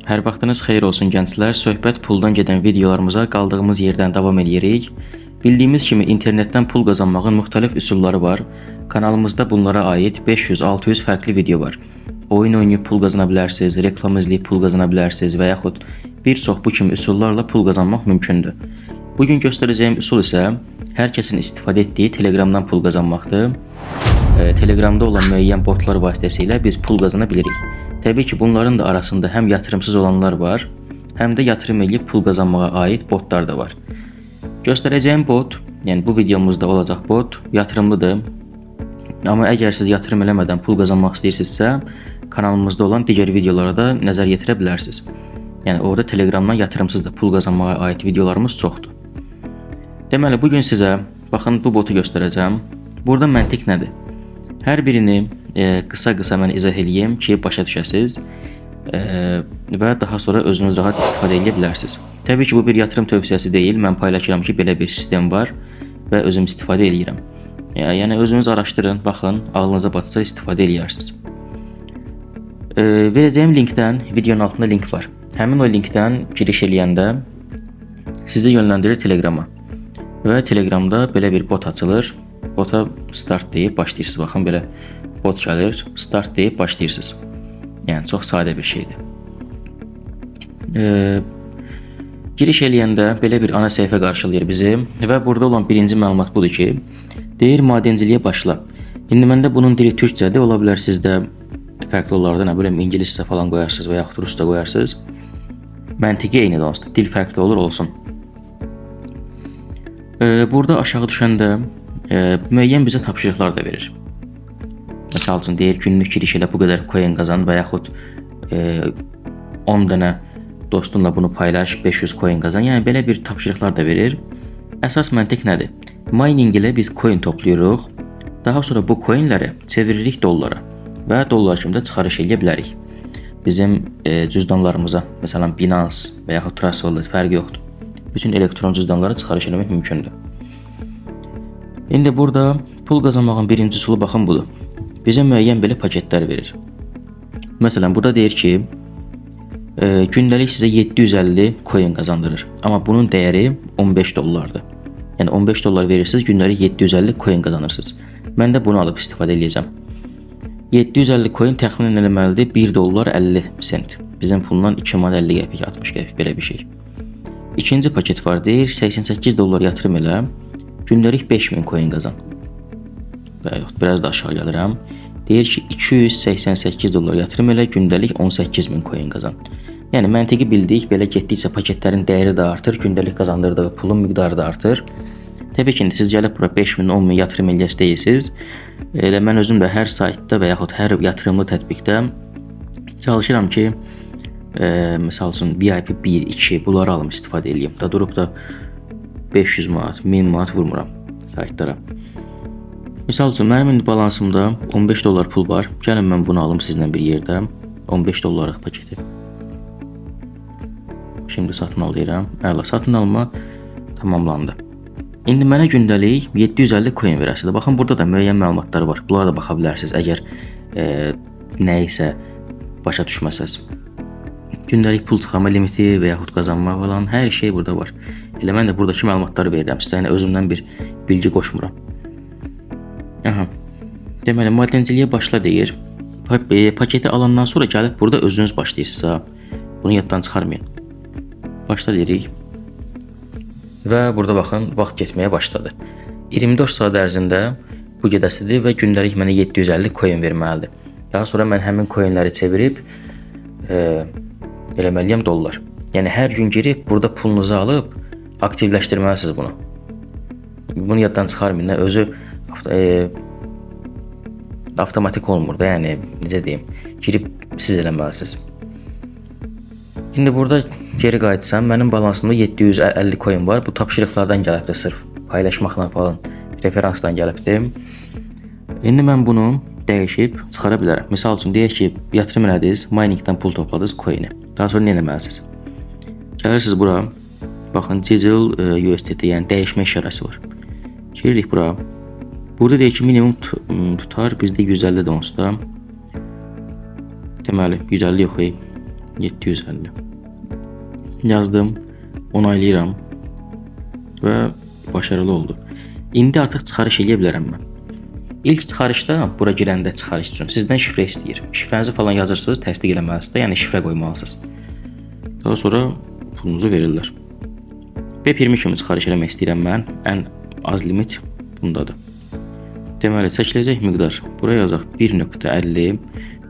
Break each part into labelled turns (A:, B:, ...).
A: Hər vaxtınız xeyir olsun gənclər. Söhbət puldan gedən videolarımıza qaldığımız yerdən davam edirik. Bildiyimiz kimi internetdən pul qazanmağın müxtəlif üsulları var. Kanalımızda bunlara aid 500-600 fərqli video var. Oyun oynayıb pul qazana bilərsiniz, reklam izləyib pul qazana bilərsiniz və yaxud bir çox bu kimi üsullarla pul qazanmaq mümkündür. Bugün göstərəcəyim üsul isə hər kəsin istifadə etdiyi Telegramdan pul qazanmaqdır. Telegramda olan müəyyən botlar vasitəsilə biz pul qazana bilirik. Təbii ki, bunların da arasında həm yatırımsız olanlar var, həm də yatırım edib pul qazanmağa aid botlar da var. Göstərəcəyim bot, yəni bu videomuzda olacaq bot yatırımlıdır. Amma əgər siz yatırım eləmədən pul qazanmaq istəyirsinizsə, kanalımızda olan digər videolara da nəzər yetirə bilərsiniz. Yəni orada Telegramdan yatırımsız da pul qazanmağa aid videolarımız çoxdur. Deməli, bugün sizə baxın bu botu göstərəcəm. Burada məntiq nədir? Hər birini qısa-qısa mən izah eləyim ki, başa düşəsiniz və daha sonra özünüz rahat istifadə edə bilərsiniz. Təbii ki, bu bir yatırım tövsiyəsi deyil. Mən paylaşıram ki, belə bir sistem var və özüm istifadə edirəm. Yəni özünüz araşdırın, baxın, ağlınıza batsa istifadə edərsiniz. Verəcəyim linkdən, videonun altında link var. Həmin o linkdən giriş eləyəndə sizi yönləndirir Telegrama və Telegramda belə bir bot açılır. Bota start deyib başlayırsınız. Baxın, belə bot gəlir, start deyib başlayırsınız. Yəni çox sadə bir şeydir. Giriş eləyəndə belə bir ana səhifə qarşılayır bizi və burada olan birinci məlumat budur ki, deyir madenciliyə başla. İndi məndə bunun dili türkcədir, ola bilər sizdə fərqli olardı, nə biləm ingiliscə falan qoyarsınız və yaxud rusca qoyarsınız. Məntiqi eynidir onsuz, dil fərqli olur olsun. Burada aşağı düşəndə müəyyən bizə tapşırıqlar da verir. Məsəl üçün deyir günlük giriş elə bu qədər coin qazan və yaxud 10 dənə dostunla bunu paylaş, 500 coin qazan. Yəni belə bir tapşırıqlar da verir. Əsas məntiq nədir? Mining ilə biz coin toplayırıq. Daha sonra bu coinləri çeviririk dollara və dollar kimi də çıxarış edə bilərik. Bizim cüzdanlarımıza, məsələn Binance və yaxud Trust Wallet fərqi yoxdur. Bütün elektron cüzdanlara çıxarış etmək mümkündür. İndi burada pul qazanmağın birinci üsulu baxın budur. Bizə müəyyən belə paketlər verir. Məsələn, burada deyir ki, gündəlik sizə 750 coin qazandırır. Amma bunun dəyəri 15 dollardır. Yəni 15 dollar verirsiniz, gündəlik 750 coin qazanırsınız. Mən də bunu alıb istifadə edəcəm. 750 coin təxminən eləməlidir 1 dollar 50 sent. Bizim pulundan 2 manat 50 qəpik, 60 qəpik belə bir şey. İkinci paket var, deyir 88 dollar yatırım elə, gündəlik 5000 coin qazan. Və yox, biraz da aşağı gəlirəm. Deyir ki, 288 dollar yatırım elə, gündəlik 18000 coin qazan. Yəni məntiqi bildik, belə getdikcə paketlərin dəyəri də artır, gündəlik qazandırdığı pulun miqdarı da artır. Təbii ki, siz gəlib bura 5000, 10000 yatırım eləyəsiz deyirsiniz. Elə mən özüm də hər saytda və yaxud hər yatırımlı tətbiqdə çalışıram ki, məsəl üçün VIP 1, 2 bunları alım istifadə eləyim. Da durub da 500 manat, 1000 manat vurmuram saytlara. Misal üçün mənim indi balansımda 15 dollar pul var. Gəlin mən bunu alım sizlə bir yerdə. 15 dollarlıq paketi. Şimdi satın al deyirəm. Əla, satın alma tamamlandı. İndi mənə gündəlik 750 coin verəsidir. Baxın, burada da müəyyən məlumatlar var. Bunlara da baxa bilərsiniz əgər nə isə başa düşməsəz. Gündəlik pul çıxarma limiti və yaxud qazanma falan hər şey burada var. Elə mən də buradakı məlumatları verirəm sizə, yəni özümdən bir bilgi qoşmuram. Aha. Deməli, madenciliyə başla deyir. Paketi alandan sonra gəlib burada özünüz başlayırsınız. Bunu yaddan çıxarmayın. Başla deyirik. Və burada baxın, vaxt getməyə başladı. 24 saat ərzində bu gedəsidir və gündəlik mənə 750 coin verməlidir. Daha sonra mən həmin coinləri çevirib eləməliyəm dollar. Yəni hər gün girib burada pulunuzu alıb aktivləşdirməlisiniz bunu. Bunu yaddan çıxarmayın, özü avtomatik olmur da, yəni necə deyim, girib siz eləməlisiniz. İndi burada geri qayıtsam, mənim balansımda 750 coin var. Bu tapşırıqlardan gəlibdir, sırf paylaşmaqla falan, referansdan gəlibdir. İndi mən bunu dəyişib çıxara bilərəm. Misal üçün deyək ki, yatırım elədiniz, miningdən pul topladınız coin'i. Daha sonra nə etməlisiniz? Gəlirsiniz bura. Baxın, Digital USDT, yəni dəyişmə işarəsi var. Giririk bura. Burada deyək ki, minimum tutar bizdə 150 onsuz da. Deməli, 150 yox. 750. Yazdım, onaylayıram və başarılı oldu. İndi artıq çıxarış edə bilərəm mən. İlk çıxarışda bura girəndə çıxarış üçün sizdən şifrə istəyir. Şifrənizi falan yazırsınız, təsdiq eləməlisiniz, yəni şifrə qoymalısınız. Daha sonra pulunuzu verirlər. B20 kimi çıxarış eləmək istəyirəm mən. Ən az limit bundadır. Deməli, seçiləcək miqdar. Buraya yazaq 1.50.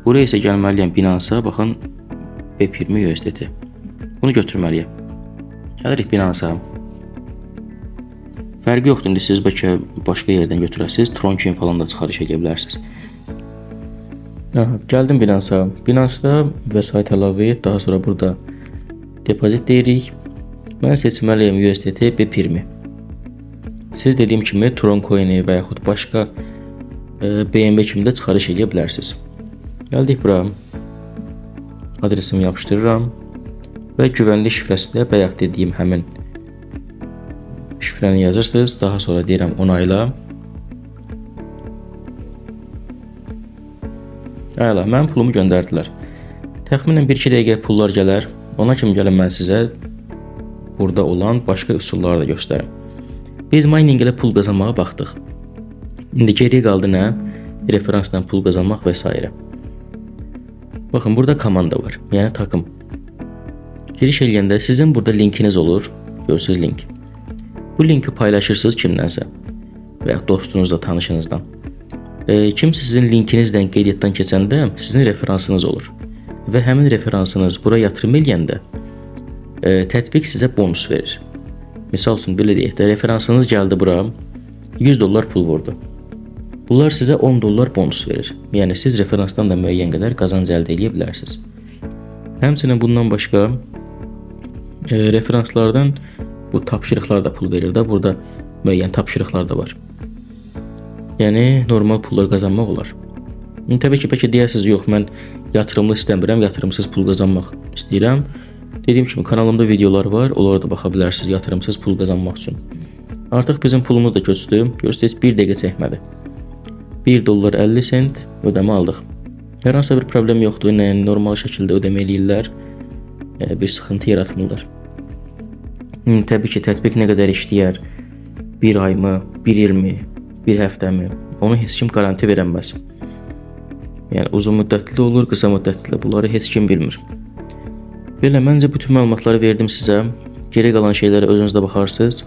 A: Buraya isə gəlməliyəm Binance-a, baxın B20 USDT. Bunu götürməliyəm. Gəlirik Binance-a. Fərqi yoxdur, indi siz bəlkə başqa yerdən götürəsiniz, Troncoin falan da çıxarış edə bilərsiniz. Gəldim Binance-a. Binance-da vəsait əlavə et, daha sonra burada depozit deyirik. Mən seçməliyəm USDT B20. Siz dediyim kimi Troncoin-i və yaxud başqa BNB kimi də çıxarış edə bilərsiniz. Gəldik bura. Adresimi yapışdırıram və güvənli şifrəsi də bayaq dediyim həmin şifrəni yazırsınız. Daha sonra deyirəm onayla. Əla, mənim pulumu göndərdilər. Təxminən 1-2 dəqiqə pullar gələr. Ona kimi gəlin mən sizə burada olan başqa üsulları da göstərim. Biz mining ilə pul qazanmağa baxdıq. İndi geriyə qaldı nə? Referansdan pul qazanmaq və s. Baxın, burada komanda var, yəni takım. Giriş eləyəndə sizin burada linkiniz olur. Görürsünüz link. Bu linki paylaşırsınız kimdənsə və ya dostunuzla, tanışınızdan. Kimsə sizin linkinizdən qeydiyyatdan keçəndə sizin referansınız olur. Və həmin referansınız bura yatırım eləyəndə tətbiq sizə bonus verir. Misal üçün, belə deyək də, referansınız gəldi bura, $100 pul vurdu. Bunlar sizə $10 bonus verir. Yəni, siz referansdan da müəyyən qədər qazanc əldə edə bilərsiniz. Həmçinin bundan başqa referanslardan bu tapşırıqlar da pul verir də. Burada müəyyən tapşırıqlar da var. Yəni, normal pullar qazanmaq olar. Təbii ki, bəlkə deyərsiniz, yox, mən yatırımlı istəmirəm, yatırımsız pul qazanmaq istəyirəm. Dediyim kimi, kanalımda videolar var, onlara da baxa bilərsiniz yatırımsız pul qazanmaq üçün. Artıq bizim pulumuz da köçdü. Görürsünüz, 1 dəqiqə çəkmədi. $1.50 ödəmə aldıq. Hər hansı bir problem yoxdur, normal şəkildə ödəmə eləyirlər, bir sıxıntı yaratmırlar. Təbii ki, tətbiq nə qədər işləyər, 1 aymı, 1 ilmi, 1 həftəmi, onu heç kim garanti verəməz. Yəni, uzun müddətli olur, qısa müddətli, bunları heç kim bilmir. Belə, məncə bütün məlumatları verdim sizə. Geri qalan şeylərə özünüzdə baxarsınız.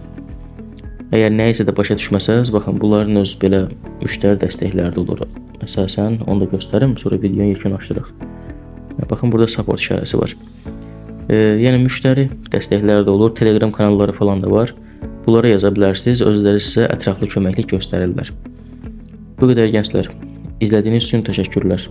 A: Əgər nəyisə də başa düşməsəz, baxın, bunların öz belə müştəri dəstəkləri də olur. Əsasən, onu da göstərim, sonra videonu yekunlaşdırıq. Baxın, burada support işarəsi var. Yəni, müştəri dəstəkləri də olur, Telegram kanalları falan da var. Bunlara yaza bilərsiniz, özləri sizə ətraflı köməklik göstərirlər. Bu qədər gənclər. İzlədiyiniz üçün təşəkkürlər.